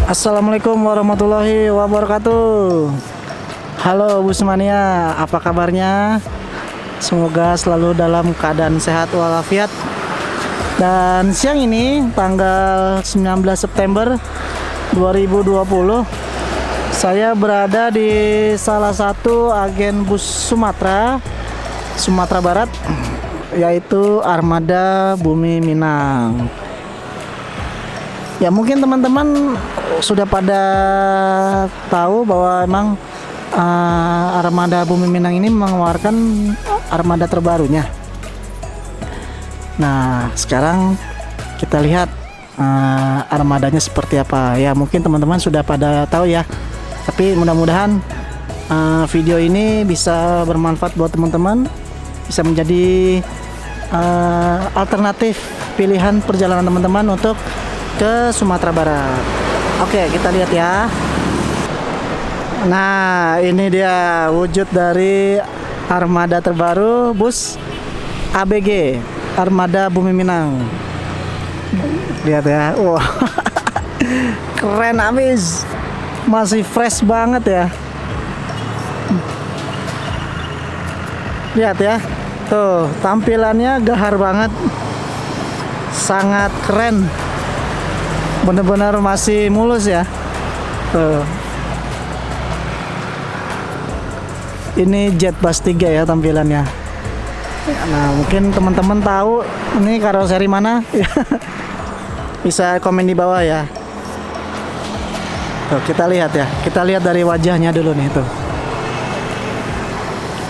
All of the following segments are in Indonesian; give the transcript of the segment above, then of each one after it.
Assalamualaikum warahmatullahi wabarakatuh. Halo Busmania, apa kabarnya? Semoga selalu dalam keadaan sehat walafiat. Dan siang ini tanggal 19 September 2020, saya berada di salah satu agen bus Sumatera Barat, yaitu Armada Bumi Minang. Ya, mungkin teman-teman sudah pada tahu bahwa emang Armada Bumi Minang ini mengeluarkan armada terbarunya. Nah, sekarang kita lihat armadanya seperti apa. Ya, mungkin teman-teman sudah pada tahu ya. Tapi mudah-mudahan video ini bisa bermanfaat buat teman-teman, bisa menjadi alternatif pilihan perjalanan teman-teman untuk ke Sumatera Barat. Oke, kita lihat ya. Nah, ini dia wujud dari armada terbaru bus ABG, Armada Bumi Minang. Lihat ya. Wah. Keren abis. Masih fresh banget ya. Lihat ya. Tuh, tampilannya gahar banget. Sangat keren. Benar-benar masih mulus ya. Tuh. Ini jet bus 3 ya tampilannya. Nah, mungkin teman-teman tahu ini karoseri mana? Bisa komen di bawah ya. Tuh, kita lihat ya. Kita lihat dari wajahnya dulu nih tuh.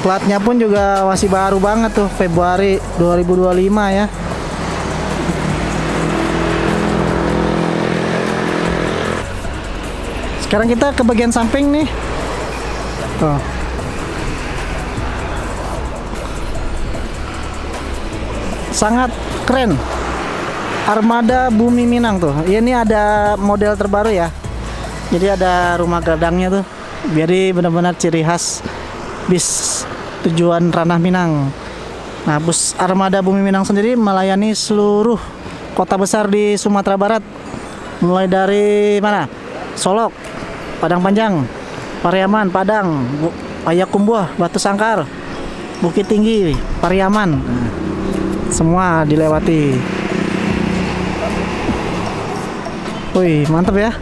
Platnya pun juga masih baru banget tuh, Februari 2025 ya. Sekarang kita ke bagian samping nih. Tuh. Sangat keren. Armada Bumi Minang tuh. Ini ada model terbaru ya. Jadi ada rumah gadangnya tuh. Jadi benar-benar ciri khas bis tujuan ranah Minang. Nah, bus Armada Bumi Minang sendiri melayani seluruh kota besar di Sumatera Barat. Mulai dari mana? Solok, Padang Panjang, Pariaman, Padang, Payakumbuh, Batu Sangkar, Bukit Tinggi, Pariaman, semua dilewati. Wih, mantap ya.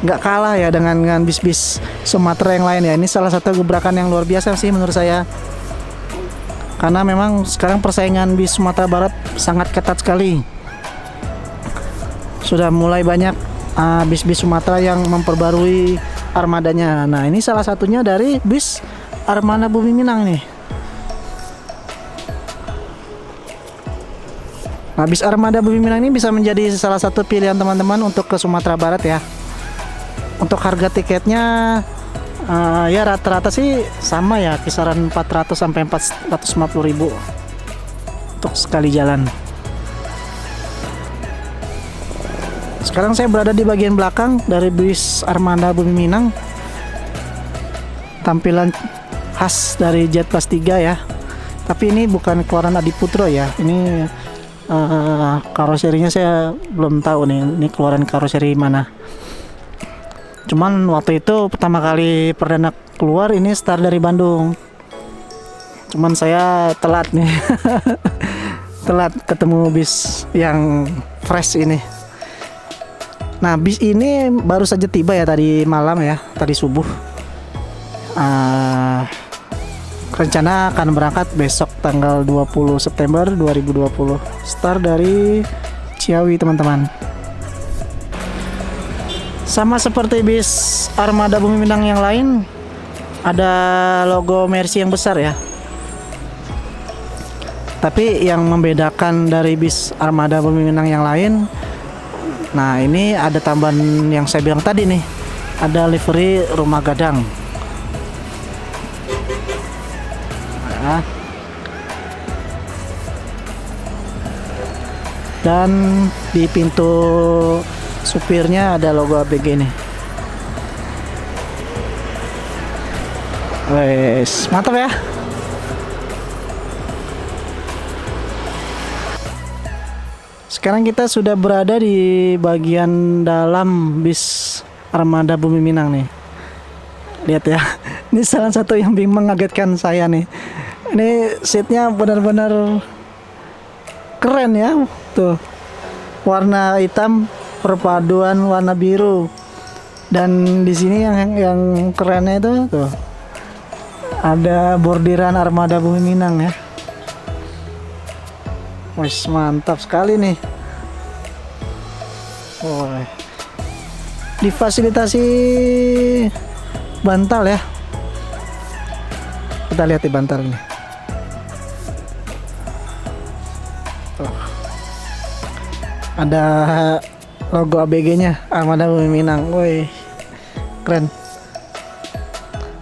Nggak kalah ya dengan bis-bis Sumatera yang lain ya. Ini salah satu gebrakan yang luar biasa sih menurut saya. Karena memang sekarang persaingan bis Sumatera Barat sangat ketat sekali. Sudah mulai banyak bis-bis Sumatera yang memperbarui armadanya. Nah, ini salah satunya dari bis Armada Bumi Minang nih. Nah, bis Armada Bumi Minang ini bisa menjadi salah satu pilihan teman-teman untuk ke Sumatera Barat ya. Untuk harga tiketnya ya rata-rata sih sama ya, kisaran 400 sampai 450 ribu untuk sekali jalan. Sekarang saya berada di bagian belakang dari bis Armada Bumi Minang. Tampilan khas dari jet bus 3 ya. Tapi ini bukan keluaran Adiputro ya. Ini karoserinya saya belum tahu nih. Ini keluaran karoseri mana. Cuman waktu itu pertama kali perdana keluar ini start dari Bandung. Cuman saya telat nih. Telat ketemu bis yang fresh ini. Nah, bis ini baru saja tiba ya tadi malam ya, tadi subuh. Rencana akan berangkat besok tanggal 20 September 2020. Start dari Ciawi teman-teman. Sama seperti bis Armada Bumi Minang yang lain, ada logo Mercy yang besar ya. Tapi yang membedakan dari bis Armada Bumi Minang yang lain, nah ini ada tambahan yang saya bilang tadi nih, ada livery rumah gadang. Nah, dan di pintu supirnya ada logo ABG nih. Wes, mantap ya. Sekarang kita sudah berada di bagian dalam bis Armada Bumi Minang nih. Lihat ya, ini salah satu yang mengagetkan saya nih. Ini seatnya benar-benar keren ya, tuh warna hitam perpaduan warna biru. Dan di sini yang kerennya itu tuh ada bordiran Armada Bumi Minang ya. Wih, mantap sekali nih. Oh, difasilitasi bantal ya. Kita lihat di bantal ini. Tuh. Ada logo ABG-nya Armada Bumi Minang. Woi, keren.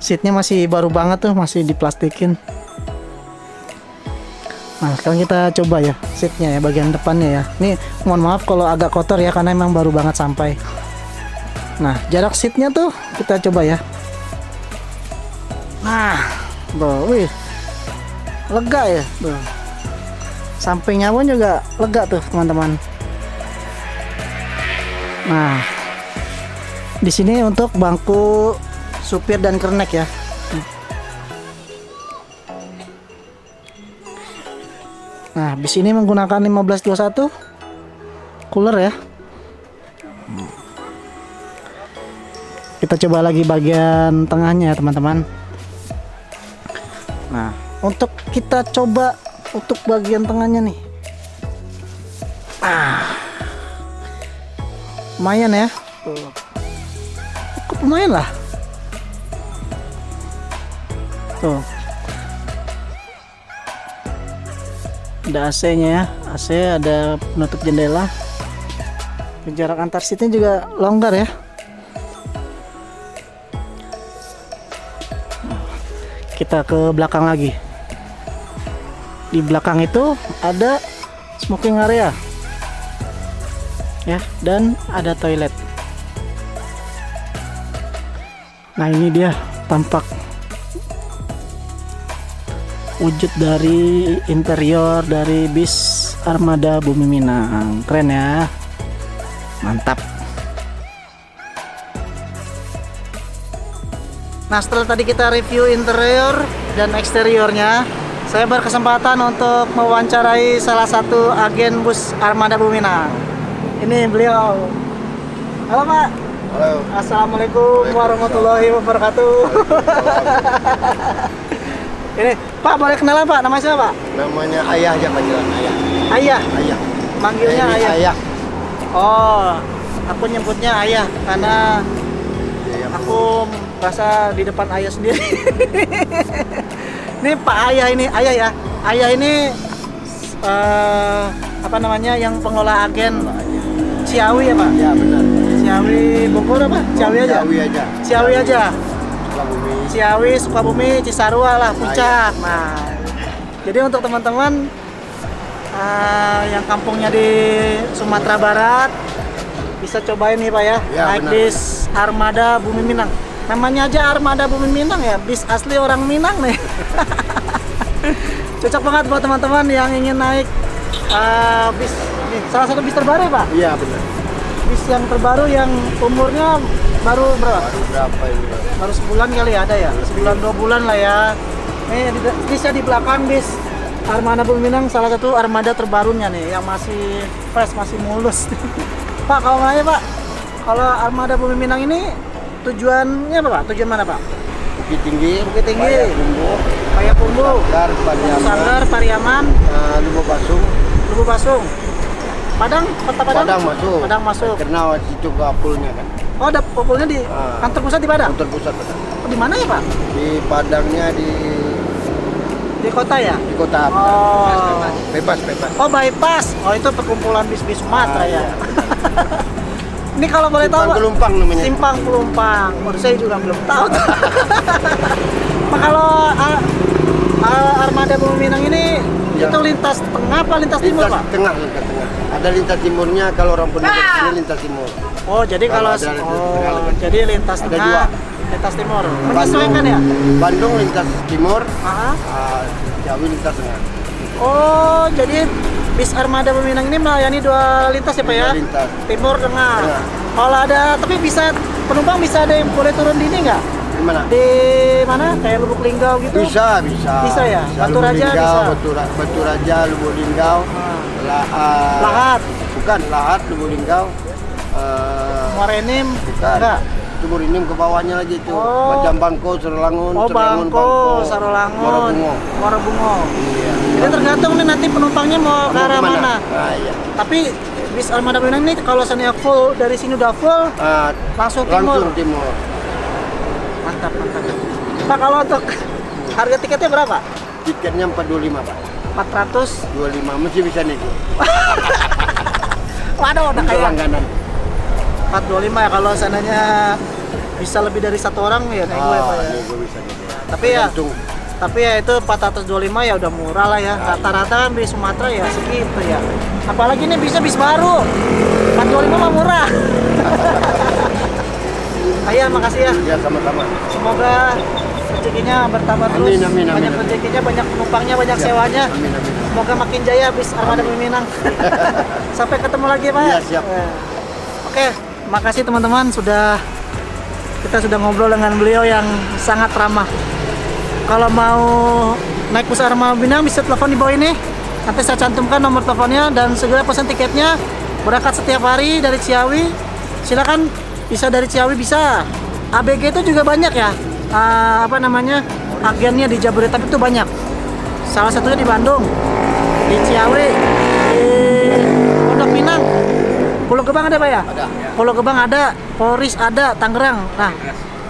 Seatnya masih baru banget tuh, masih diplastikin. Nah, sekarang kita coba ya seatnya ya, bagian depannya ya. Ini mohon maaf kalau agak kotor ya, karena emang baru banget sampai. Nah, jarak seatnya tuh kita coba ya. Nah, bro, wih, lega ya, bro. Sampingnya pun juga lega tuh, teman-teman. Nah, di sini untuk bangku supir dan kernek ya. Nah, bis ini menggunakan 1521 cooler ya. Kita coba lagi bagian tengahnya ya, teman-teman. Nah, untuk kita coba untuk bagian tengahnya nih. Lumayan ya. Cukup lumayan lah. Tuh. Ada AC-nya ya, AC, ada penutup jendela. Jarak antar seatnya juga longgar ya. Kita ke belakang lagi. Di belakang itu ada smoking area ya, dan ada toilet. Nah, ini dia tampak wujud dari interior dari bis Armada Bumi Minang. Keren ya, mantap. Nah, setelah tadi kita review interior dan eksteriornya, saya berkesempatan untuk mewawancarai salah satu agen bus Armada Bumi Minang. Ini beliau. Halo Pak. Halo. Assalamualaikum warahmatullahi wabarakatuh. Ini Pak, boleh kenalan Pak, nama siapa Pak? Namanya Ayah aja panggilan Ayah. Ayah. Ayah. Manggilnya Ini Ayah. Ayah. Oh, aku nyebutnya Ayah karena Iya. aku merasa di depan Ayah sendiri. Ini Pak Ayah ini, Ayah ya. Ayah ini apa namanya, yang pengelola agen Ciawi ya Pak? Ya benar. Ciawi Bogor apa? Ciawi aja. Ciawi aja. Ciawi aja. Sukabumi. Ciawi, Sukabumi, Cisarua lah, Puncak. Nah, jadi untuk teman-teman yang kampungnya di Sumatera Barat bisa cobain nih Pak ya, Ya, naik benar. bis Armada Bumi Minang. Namanya aja Armada Bumi Minang ya, bis asli orang Minang nih. Cocok banget buat teman-teman yang ingin naik bis nih, salah satu bis terbaru ya Pak. Iya benar. Bis yang terbaru yang umurnya baru berapa? Baru berapa ini? Baru sebulan kali ya, ada ya, sebulan 2 bulan lah ya. Nih bisnya di belakang bis Armada Bumi Minang, salah satu armada terbarunya nih, yang masih fresh, masih mulus. Pak, kalau nanya Pak, kalau Armada Bumi Minang ini tujuannya apa Pak? Tujuan mana Pak? Bukit Tinggi. Bukit Tinggi. Payakumbu. Payakumbu, Sanggar, Pariaman. Sanggar, Pariaman, Lubuk Basung. Lubuk Basung, Padang, Kota Padang. Padang masuk. Padang masuk. Karena situ ke Apulnya kan. Oh, ada populnya di kantor pusat di Padang. Kantor pusat Padang. Oh, di mana ya Pak? Di Padangnya Di kota ya? di kota. Oh. Bebas. Oh, bypass. Oh, itu perkumpulan bis-bis Sumatera ya. Iya. Ini kalau boleh tahu, Simpang Pak, Pelumpang namanya. Simpang Pelumpang. Oh, saya juga belum tahu. Pak, kalau Armada Bumi Minang ini Ya. itu lintas tengah apa lintas timur, Lintas Pak? tengah. Ada lintas timurnya, kalau orang penduduk sini lintas timur. Oh, jadi kalau Kalau ada lintas tengah, jadi lintas ada tengah. dua. Lintas timur. Menyesuaikan ya? Bandung lintas timur, Ah. Ciawi lintas tengah. Oh, jadi bis Armada Peminang ini melayani dua lintas ya Pak ya? Dua lintas. Timur tengah. Tengah. Kalau ada, tapi bisa penumpang bisa ada yang boleh turun di ini nggak? Di mana? Di mana? Kayak Lubuk Linggau gitu? Bisa. Bisa ya? Batu Lubuk Raja Linggau, bisa? Batu Raja, Lubuk Linggau, Lahat, bukan Lahat, Lubuk Linggau, Muarenim, bukan. enggak? Timur ini ke bawahnya lagi itu. Oh. Macam Bangko, Serolangun, Oh, Serolangun, Bangko, Sarolangun, Muarabungo. Muarabungo. Iya. Jadi tergantung nih nanti penumpangnya mau ke Kamu arah kemana? mana. Ah, iya. Tapi bis Armada Peminang ini kalau seandainya full dari sini udah full, Ah, langsung timur. langsung timur. Mantap. Pak, kalau untuk harga tiketnya berapa? Tiketnya 425 Pak. 400. 25 masih bisa nego. Waduh, udah Untuk kayak langganan. 425 ya kalau seandainya bisa lebih dari satu orang ya naik gue Pak ya. Nego bisa nego. Tapi ya itu 425 ya udah murah lah ya. Rata-rata kan bis Sumatera ya segitu ya. Apalagi ini bisa bis baru. 425 mah murah. Ayah, makasih ya. Ya sama-sama. Semoga rezekinya bertambah terus. Amin. Banyak rezekinya, banyak penumpangnya, banyak sewanya. Amin. Semoga makin jaya bis Armada Peminang. Sampai ketemu lagi Pak. Iya, siap. Oke, makasih teman-teman kita sudah ngobrol dengan beliau yang sangat ramah. Kalau mau naik bus Armada Peminang bisa telepon di bawah ini. Nanti saya cantumkan nomor teleponnya dan segera pesan tiketnya. Berangkat setiap hari dari Ciawi. Silakan, bisa dari Ciawi bisa. ABG itu juga banyak ya. Agennya di Jabodetabek itu banyak. Salah satunya di Bandung, di Ciawi, di Pondok Pinang. Pulau Gebang ada Pak ya? Ada. Pulau Gebang ada, Polris ada, Tangerang. Nah,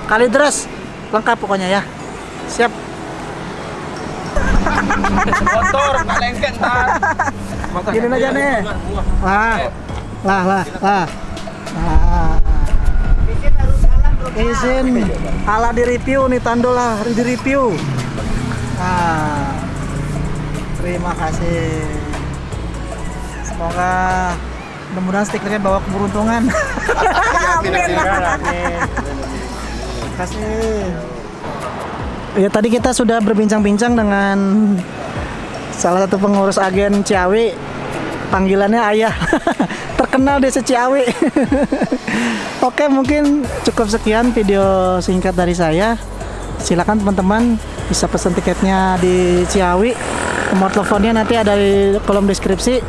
Kalideres lengkap pokoknya ya. Siap. Motor kalengken tar. Gini aja nih. Lah. Izin ala di review nih, Tando lah di review. Nah, terima kasih. Semoga mudah-mudahan stikernya bawa keberuntungan. Amin. Terima kasih. Ya, tadi kita sudah berbincang-bincang dengan salah satu pengurus agen Ciawi, panggilannya Ayah. Terkenal desa Ciawi. Oke, mungkin cukup sekian video singkat dari saya. Silakan teman-teman bisa pesan tiketnya di Ciawi. Nomor teleponnya nanti ada di kolom deskripsi.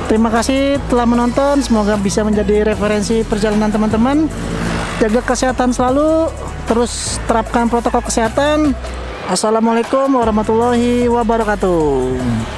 Terima kasih telah menonton. Semoga bisa menjadi referensi perjalanan teman-teman. Jaga kesehatan selalu. Terus terapkan protokol kesehatan. Assalamualaikum warahmatullahi wabarakatuh.